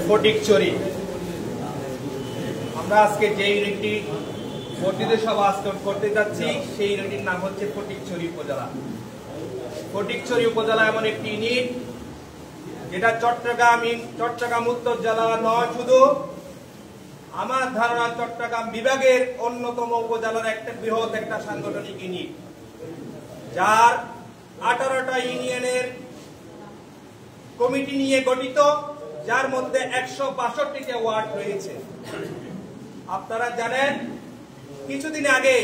ফটিকছড়ি। আমরা আজকে যে ইউনিটটি বর্ধিত সভা আজকে করতে যাচ্ছি সেই ইউনিটের নাম হচ্ছে ফটিকছড়ি উপজেলা। ফটিকছড়ি উপজেলা এমন একটি ইউনিট যেটা চট্টগ্রাম উত্তর জেলা নয়, শুধু আমার ধারণা চট্টগ্রাম বিভাগের অন্যতম উপজেলার একটা বৃহৎ একটা সাংগঠনিক ইউনিট, যার 18টা ইউনিয়নের কমিটি নিয়ে গঠিত, যার মধ্যে 162টা ওয়ার্ড রয়েছে। আপনারা জানেন কিছুদিন আগে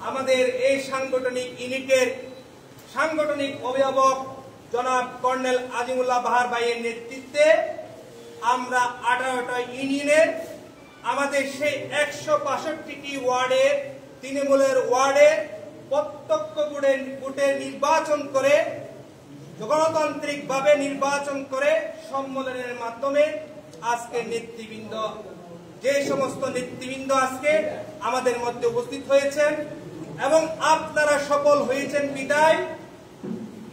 আমাদের এই সাংগঠনিক ইউনিটের সাংগঠনিক অভিভাবক জনাব কর্নেল আজিমুল্লাহ বাহার ভাইয়ের নেতৃত্বে আমরা 18টা ইউনিয়নের আমাদের সেই 162টি ওয়ার্ডের তৃণমূলের ওয়ার্ডে প্রত্যক্ষ ভোটে নির্বাচন করে, গণতান্ত্রিকভাবে নির্বাচন করে সম্মেলনের মাধ্যমে আজকে নেতৃবৃন্দ, যে সমস্ত নেতৃবৃন্দ আজকে আমাদের মধ্যে উপস্থিত হয়েছেন এবং আপনারা সফল হয়েছেন বিদায়,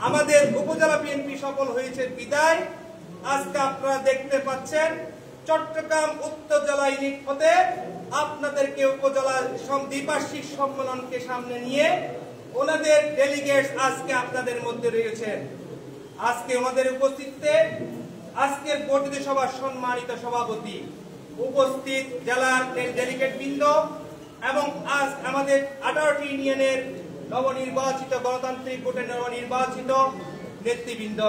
আমাদের উপজেলা বিএনপি সফল হয়েছে বিদায়, আজকে আপনারা দেখতে পাচ্ছেন চট্টগ্রাম উত্তর জেলা ইউনিট হতে আপনাদেরকে উপজেলা দ্বিবার্ষিক সম্মেলনকে সামনে নিয়ে ওনাদের ডেলিগেট আজকে আপনাদের মধ্যে রয়েছেন। আজকে আমাদের উপস্থিতিতে আজকের বর্ধিত সভার সম্মানিত সভাপতি, উপস্থিত জেলার ডেলিগেট বৃন্দ এবং আজ আমাদের 18টি ইউনিয়নের নবনির্বাচিত গণতান্ত্রিক ভোটে নবনির্বাচিত নেতৃবৃন্দ,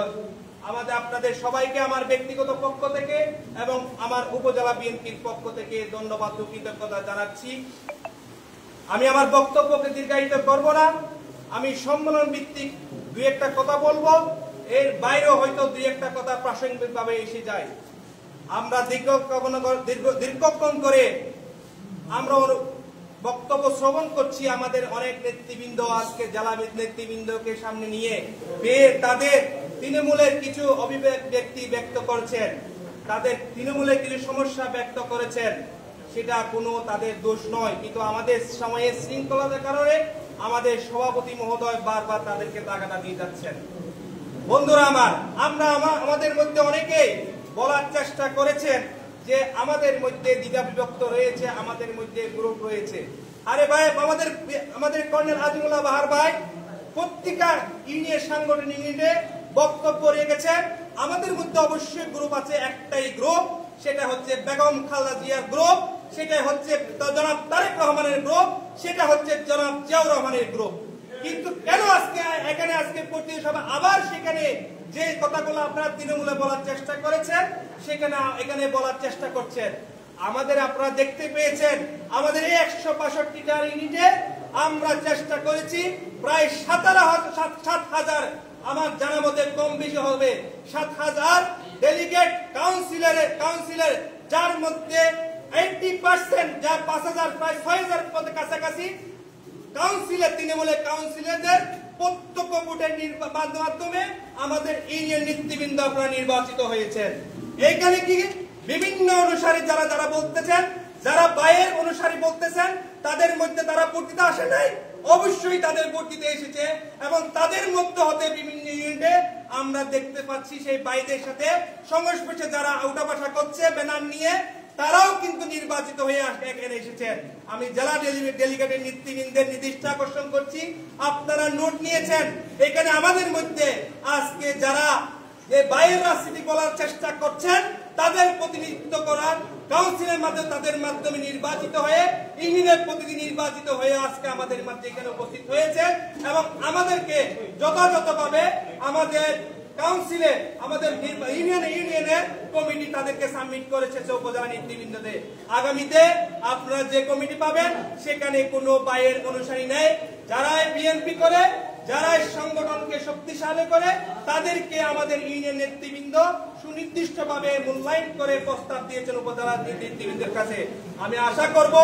আমাদের আপনাদের সবাইকে আমার ব্যক্তিগত পক্ষ থেকে এবং আমার উপজেলা বিএনপির পক্ষ থেকে ধন্যবাদ ও কৃতজ্ঞতা জানাচ্ছি। আমি আমার বক্তব্যকে দীর্ঘায়িত করব না, আমি সম্মেলন ভিত্তিক দুই একটা কথা বলবো, এর বাইরেও হয়তো দুই একটা কথা প্রাসঙ্গিকভাবে এসে যায়। আমরা দীর্ঘক্ষণ করে আমরা বক্তব্য শ্রবণ করছি, আমাদের অনেক নেতৃবৃন্দ আজকে জেলা নেতৃবৃন্দকে সামনে নিয়ে তাদের তৃণমূলের কিছু অভিব্যক্তি ব্যক্ত করেছেন, তাদের তৃণমূলের কিছু সমস্যা ব্যক্ত করেছেন, সেটা কোনো তাদের দোষ নয়, কিন্তু আমাদের সময়ের শৃঙ্খলার কারণে আমাদের সভাপতি মহোদয় বারবার তাদেরকে তাগাদা দিয়ে যাচ্ছেন। বন্ধুরা আমার, আমাদের মধ্যে অনেকেই বলার চেষ্টা করেছেন যে আমাদের মধ্যে দ্বিধা বিভক্ত রয়েছে, আমাদের মধ্যে গ্রুপ রয়েছে। আরে ভাই, আমাদের কর্নেল আজিমুল্লাহ বাহার ভাই প্রত্যেকটা ইউনিয়ন সাংগঠনিক ইউনিটে বক্তব্য রেখেছেন। আমাদের মধ্যে অবশ্যই গ্রুপ আছে, একটাই গ্রুপ, সেটা হচ্ছে বেগম খালেদা জিয়ার গ্রুপ, সেটা হচ্ছে জনাব তারেক রহমানের গ্রুপ, সেটা হচ্ছে জনাব জিয়াউর রহমানের গ্রুপ। কিন্তু কেন আজকে প্রতি সভা আবার সেখানে যে কথাগুলো আপনারা তৃণমূলে বলার চেষ্টা করেছেন এখানে বলার চেষ্টা করছেন? আপনারা দেখতে পেয়েছেন আমাদের এই 162টা ইউনিটে আমরা চেষ্টা করেছি প্রায় 7,000, আমার জানা মতে কম বেশি হবে 7,000 ডেলিগেট কাউন্সিলর, যার মধ্যে 80%, যা 5,000 প্রায় 6,000 পদের কাছাকাছি কাউন্সিলর, তৃণমূলের কাউন্সিলরদের প্রত্যক্ষ ভোটের মাধ্যমে আমাদের ইউনিয়ন নেতৃবৃন্দ আপনারা নির্বাচিত হয়েছেন। এইখানে কি বিভিন্ন অনুসারী যারা বলতেছেন, যারা বাইরের অনুসারী বলতেছেন, তাদের মধ্যে তারা ভোট দিতে আসে নাই, অবশ্যই তাদের ভোট দিতে এসেছে এবং তাদের মধ্যে হতে বিভিন্ন ইউনিটে আমরা দেখতে পাচ্ছি সেই বাইরের সাথে সংস্পর্শে যারা উঠাবাসা করছে ব্যানার নিয়ে, তারাও কিন্তু নির্বাচিত হয়ে এখানে এসেছেন। আমি জেলা ডেলিগেটের নেতৃবৃন্দের নির্দিষ্ট আকর্ষণ করছি, আপনারা নোট নিয়েছেন, এখানে আমাদের মধ্যে আজকে যারা বাইরের রাজনীতি বলার চেষ্টা করছেন তাদের প্রতিনিধিত্ব করার কাউন্সিলের মাধ্যমে, তাদের মাধ্যমে নির্বাচিত হয়ে ইউনিয়নের প্রতিনিধি নির্বাচিত হয়ে আজকে আমাদের মধ্যে এখানে উপস্থিত হয়েছে এবং আমাদেরকে যথাযথভাবে আমাদের কাউন্সিলে, আমাদের ইউনিয়নের কমিটি তাদেরকে সাবমিট করেছে উপজেলা নেতৃবৃন্দদের। আগামীতে আপনারা যে কমিটি পাবেন সেখানে কোনো বাইরের অনুসারী নেই, যারা বিএনপি করে, যারা সংগঠনকে শক্তিশালী করে, তাদেরকে আমাদের ইউনিয়ন নেতৃবৃন্দ সুনির্দিষ্টভাবে মূল্যায়ন করে প্রস্তাব দিয়েছেন উপজেলা নেতৃবৃন্দের কাছে। আমি আশা করব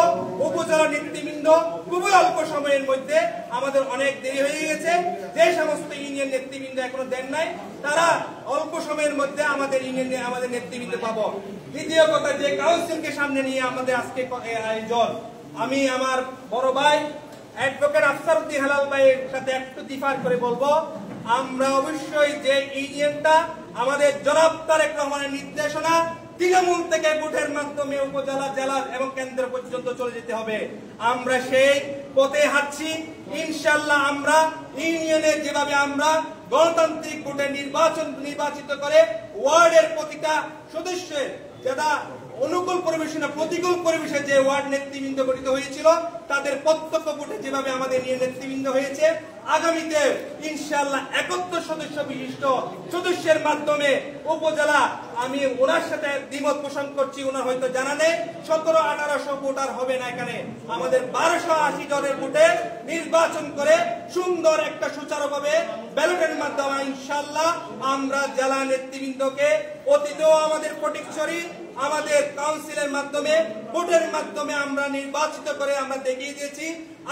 উপজেলা নেতৃবৃন্দ খুবই অল্প সময়ের মধ্যে, আমাদের অনেক দেরি হয়ে গেছে, যে সমস্ত ইউনিয়ন নেতৃবৃন্দ এখনো দেন নাই, তারা অল্প সময়ের মধ্যে আমাদের ইউনিয়নে আমাদের নেতৃবৃন্দ পাবো। দ্বিতীয় কথা, যে কাউন্সিলকে সামনে নিয়ে আমাদের আজকে আয়োজন, আমি আমার বড় ভাই অ্যাডভোকেট আফসার উদ্দিন হেলাল ভাইয়ের সাথে একটু ডিফার করে বলবো, আমরা অবশ্যই যে ইউনিয়নটা আমাদের জনাব তারেক রহমানের নির্দেশনা তৃণমূল থেকে ভোটের মাধ্যমে উপজেলা, জেলা এবং কেন্দ্র পর্যন্ত চলে যেতে হবে। আমরা সেই পথে হাঁটছি। ইনশাআল্লাহ আমরা ইউনিয়নে যেভাবে আমরা গণতান্ত্রিক ভোটে নির্বাচিত করে ওয়ার্ডের প্রতিটা সদস্যের যারা অনুকূল পরিবেশে না প্রতিকূল পরিবেশে যে ওয়ার্ড নেতৃবৃন্দ গঠিত হয়েছিল তাদের প্রত্যক্ষ ভোটে যেভাবে আমাদের নেতৃবৃন্দ হয়েছে, আগামীতে ইনশাআল্লাহ 71 সদস্য বিশিষ্ট সদস্যের মাধ্যমে উপজেলা, আমি ওনার সাথে দ্বিমত পোষণ করছি, ওনার হয়তো জানা নেই 1700-1800 ভোটার হবে না, এখানে আমাদের 1280 জনের ভোটে নির্বাচন করে সুন্দর একটা সুচারুভাবে ব্যালটের মাধ্যমে ইনশাআল্লাহ আমরা জেলা নেতৃবৃন্দকে অতীতেও আমাদের ফটিকছড়ি আমাদের কাউন্সিলের মাধ্যমে ভোটের মাধ্যমে আমরা নির্বাচিত করে আমরা দেখিয়ে দিয়েছি।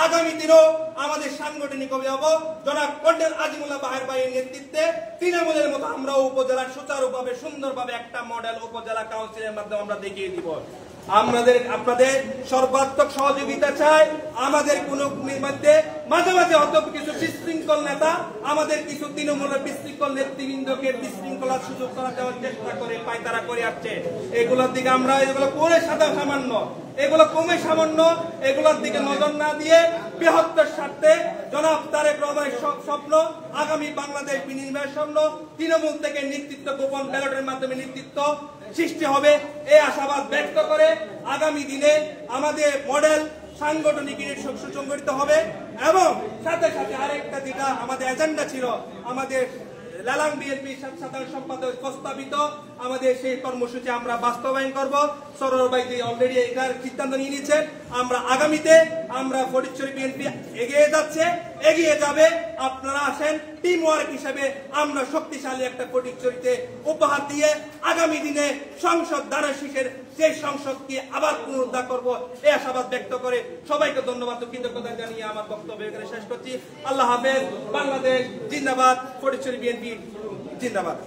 আগামী দিনেও আমাদের সাংগঠনিক অভিভাবক জনাব কর্নেল আজিমুল্লাহ বাহের ভাইয়ের নেতৃত্বে তৃণমূলের মতো আমরা উপজেলার সুচারুভাবে সুন্দরভাবে একটা মডেল উপজেলা কাউন্সিলের মাধ্যমে আমরা দেখিয়ে দিব। আপনাদের সর্বাত্মক সহযোগিতা চাই। আমাদের কোন মধ্যে মাঝে মাঝে হয়তো কিছু বিশৃঙ্খল নেতা আমাদের কিছু তৃণমূলের বিশৃঙ্খল নেতৃবৃন্দকে বিশৃঙ্খলার সুযোগ করা দেওয়ার চেষ্টা করে পায়তারা করে আসছে। এগুলোর দিকে আমরা এগুলো করে সামান্য এগুলো কমে সামান্য এগুলোর দিকে নজর না দিয়ে বৃহত্তর স্বার্থে জনাব তারেক রহমানের স্বপ্ন আগামী বাংলাদেশ বিনির্মাণের স্বপ্ন তৃণমূল থেকে নেতৃত্ব গোপন ব্যালটের মাধ্যমে নেতৃত্ব সৃষ্টি হবে, এই আশাবাদ ব্যক্ত করে আগামী দিনে আমাদের মডেল সাংগঠনিক সুসংগঠিত হবে। এবং সাথে সাথে আরেকটা যেটা আমাদের এজেন্ডা ছিল, আমাদের লালাং বিএনপি সাধারণ সম্পাদক প্রস্তাবিত আমাদের সেই কর্মসূচি আমরা বাস্তবায়ন করব। সরোয়ার ভাই যে অলরেডি এটার সিদ্ধান্ত নিয়ে নিয়েছেন, আমরা আগামীতে আমরা ফটিকছড়ি বিএনপি এগিয়ে যাচ্ছে, এগিয়ে যাবে। আপনারা আসেন টিম ওয়ার্ক হিসেবে আমরা শক্তিশালী একটা ফটিকছড়িতে উপহার দিয়ে আগামী দিনে সংসদ দ্বারশীষের সেই সংসদকে আবার পুনরুদ্ধার করব, এই আশাবাদ ব্যক্ত করে সবাইকে ধন্যবাদ ও কৃতজ্ঞতা জানিয়ে আমার বক্তব্য এখানে শেষ করছি। আল্লাহ হাফেজ। বাংলাদেশ জিন্দাবাদ। ফটিকছড়ি বিএনপি জিন্দাবাদ।